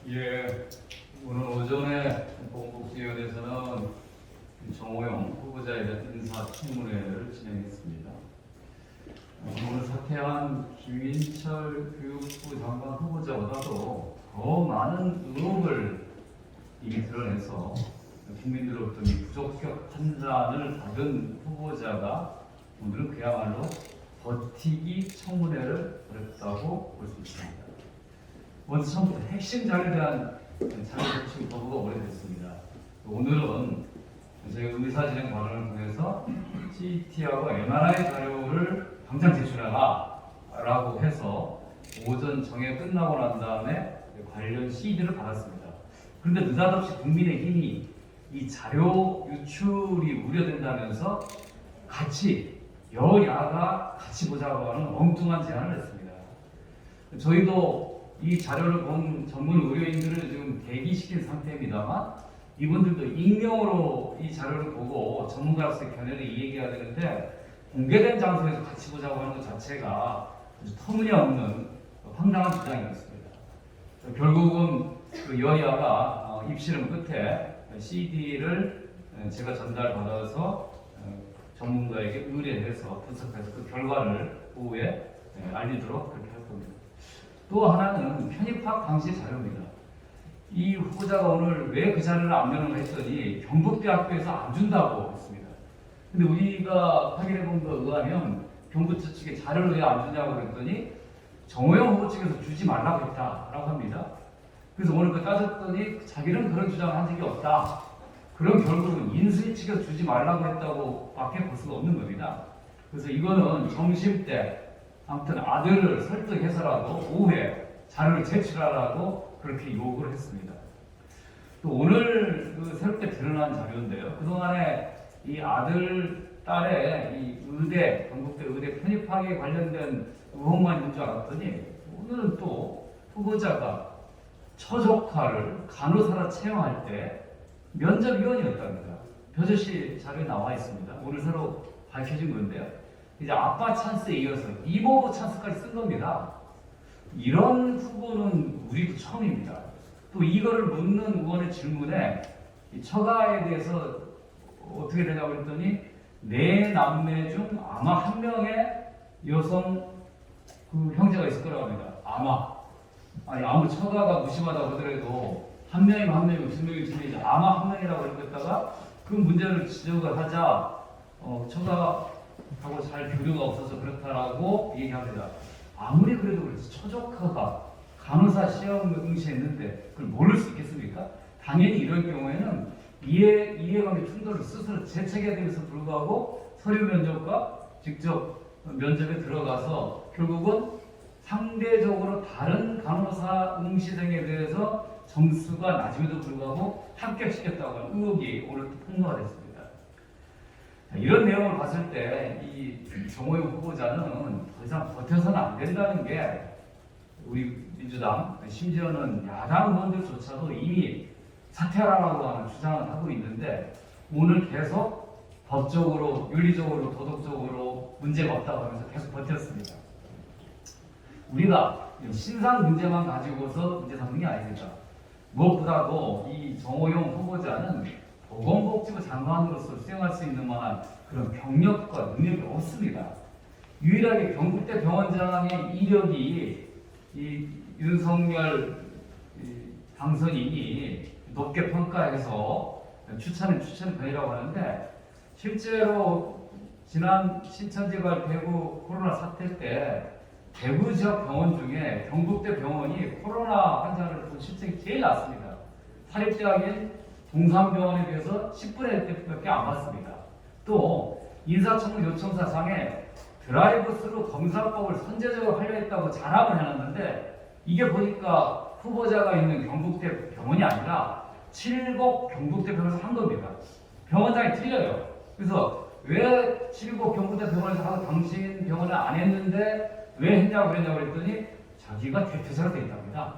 예, 오늘 오전에 보건복지위원회에서는 정호영 후보자에 대한 인사청문회를 진행했습니다. 오늘 사퇴한 김인철 교육부 장관 후보자보다도 더 많은 의혹을 이미 드러내서 국민들로부터 부적격 판단을 받은 후보자가 오늘은 그야말로 버티기 청문회를 벌였다고 볼 수 있습니다. 먼저 처음부터 핵심 자료에 대한 자료 제출 거부가 오래됐습니다. 오늘은 저희 의사진행 발언을 통해서 CT하고 MRI 자료를 당장 제출하라 라고 해서 오전 정회 끝나고 난 다음에 관련 CD를 받았습니다. 그런데 느닷없이 국민의힘이 이 자료 유출이 우려된다면서 같이 여야가 같이 보자고 하는 엉뚱한 제안을 했습니다. 저희도 이 자료를 본 전문 의료인들을 지금 대기시킨 상태입니다만 이분들도 익명으로 이 자료를 보고 전문가로서의 견해를 이야기해야 되는데 공개된 장소에서 같이 보자고 하는 것 자체가 아주 터무니없는 황당한 주장이었습니다. 결국은 그 여야가 입씨름 끝에 CD를 제가 전달받아서 전문가에게 의뢰해서 분석해서 그 결과를 오후에 알리도록 그렇게 할 겁니다. 또 하나는 편입학 당시 자료입니다. 이 후보자가 오늘 왜 그 자료를 안 내놓으려 했더니 경북대학교에서 안 준다고 했습니다. 근데 우리가 확인해 본 거에 의하면 경북 측에 자료를 왜 안 주냐고 그랬더니 정호영 후보 측에서 주지 말라고 했다라고 합니다. 그래서 오늘 그 따졌더니 자기는 그런 주장을 한 적이 없다. 그럼 결국은 인수위 측에서 주지 말라고 했다고 밖에 볼 수가 없는 겁니다. 그래서 이거는 점심 때 아무튼 아들을 설득해서라도 오후에 자료를 제출하라고 그렇게 요구를 했습니다. 또 오늘 그 새롭게 드러난 자료인데요. 그동안에 이 아들, 딸의 이 의대, 경북대 의대 편입학에 관련된 의혹만 있는 줄 알았더니 오늘은 또 후보자가 처조카를 간호사로 채용할 때 면접위원이었답니다. 벼저씨 자료에 나와 있습니다. 오늘 새로 밝혀진 건데요. 이제 아빠 찬스에 이어서 이모부 찬스까지 쓴 겁니다. 이런 후보는 우리도 처음입니다. 또 이거를 묻는 의원의 질문에 이 처가에 대해서 어떻게 되냐고 했더니 네 남매 중 아마 한 명의 여성 그 형제가 있을 거라고 합니다. 아마. 아니 아무 처가가 무심하다고 하더라도 한 명이면 한 명이고 두 명이면 두 명이지 아마 한 명이라고 했다가 그 문제를 지적을 하자 처가하고 잘 교류가 없어서 그렇다라고 얘기합니다. 아무리 그래도 그렇지 처조카가 간호사 시험 응시했는데 그걸 모를 수 있겠습니까? 당연히 이런 경우에는 이해관계 충돌을 스스로 재책해야 되면서 불구하고 서류 면접과 직접 면접에 들어가서 결국은 상대적으로 다른 간호사 응시생에 대해서 점수가 낮음에도 불구하고 합격시켰다고 하는 의혹이 오늘 폭로가 됐습니다. 이런 내용을 봤을 때 이 정호영 후보자는 더 이상 버텨서는 안 된다는 게 우리 민주당 심지어는 야당 의원들조차도 이미 사퇴하라고 하는 주장을 하고 있는데 오늘 계속 법적으로, 윤리적으로, 도덕적으로 문제가 없다고 하면서 계속 버텼습니다. 우리가 신상 문제만 가지고서 문제 삼는 게 아닙니다. 무엇보다도 이 정호영 후보자는 보건복지부 장관으로서 수행할 수 있는 만한 그런 경력과 능력이 없습니다. 유일하게 경북대 병원장의 이력이 이 윤석열 당선인이 높게 평가해서 추천편이라고 하는데 실제로 지난 신천지발 대구 코로나 사태 때 대구 지역 병원 중에 경북대 병원이 코로나 환자를 본 실적이 제일 낮습니다. 사립대학인 동산병원에 비해서 10분의 1밖에 안 받습니다. 또 인사청문 요청사상에 드라이브스루 검사법을 선제적으로 하려 했다고 자랑을 해놨는데 이게 보니까 후보자가 있는 경북대 병원이 아니라 칠곡 경북대 병원에서 한 겁니다. 병원장이 틀려요. 그래서 왜 칠곡 경북대 병원에서 하고 당신 병원을 안 했는데 왜 했냐고 그랬냐고 그랬더니 자기가 대표자로 돼 있답니다.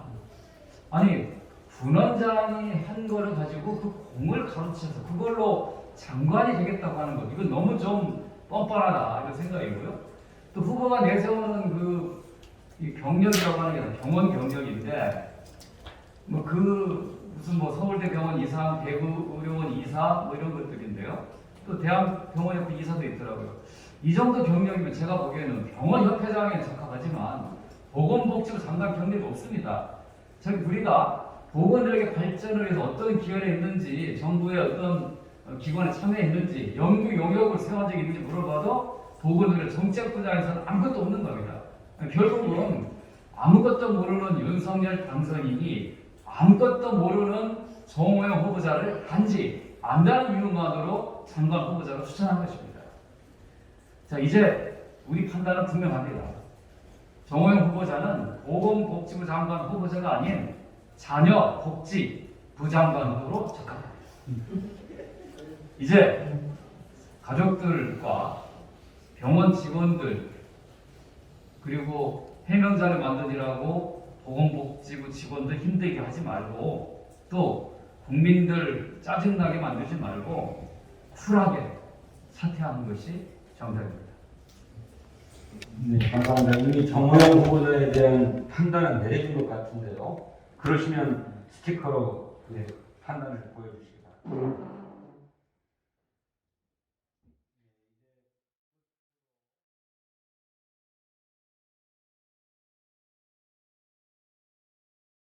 아니 군원장이 한 거를 가지고 그 공을 가로채서 그걸로 장관이 되겠다고 하는 것 이건 너무 좀 뻔뻔하다 이런 생각이고요. 또 후보가 내세우는 그 이 경력이라고 하는 게 병원 경력인데 뭐 무슨 뭐 서울대병원 이사, 대구의료원 이사 뭐 이런 것들인데요. 또 대한병원협회 이사도 있더라고요. 이 정도 경력이면 제가 보기에는 병원협회장에 적합하지만 보건복지부 장관 경력이 없습니다. 우리가 보건의학의 발전을 위해서 어떤 기여를 했는지, 정부의 어떤 기관에 참여했는지, 연구 용역을 세운 적이 있는지 물어봐도 보건의료 정책부장에서는 아무것도 없는 겁니다. 결국은 아무것도 모르는 윤석열 당선인이 아무것도 모르는 정호영 후보자를 단지 안다는 이유만으로 장관 후보자로 추천한 것입니다. 자, 이제 우리 판단은 분명합니다. 정호영 후보자는 보건복지부 장관 후보자가 아닌 자녀복지부 장관 후보로 적합합니다. 이제 가족들과 병원 직원들 그리고 해명자를 만드느라고 보건복지부 직원들 힘들게 하지 말고 또 국민들 짜증나게 만들지 말고 쿨하게 사퇴하는 것이 정답입니다. 네, 감사합니다. 이미 정호영 후보자에 대한 판단은 내려진 것 같은데요. 그러시면 스티커로 판단을 보여주시기 바랍니다.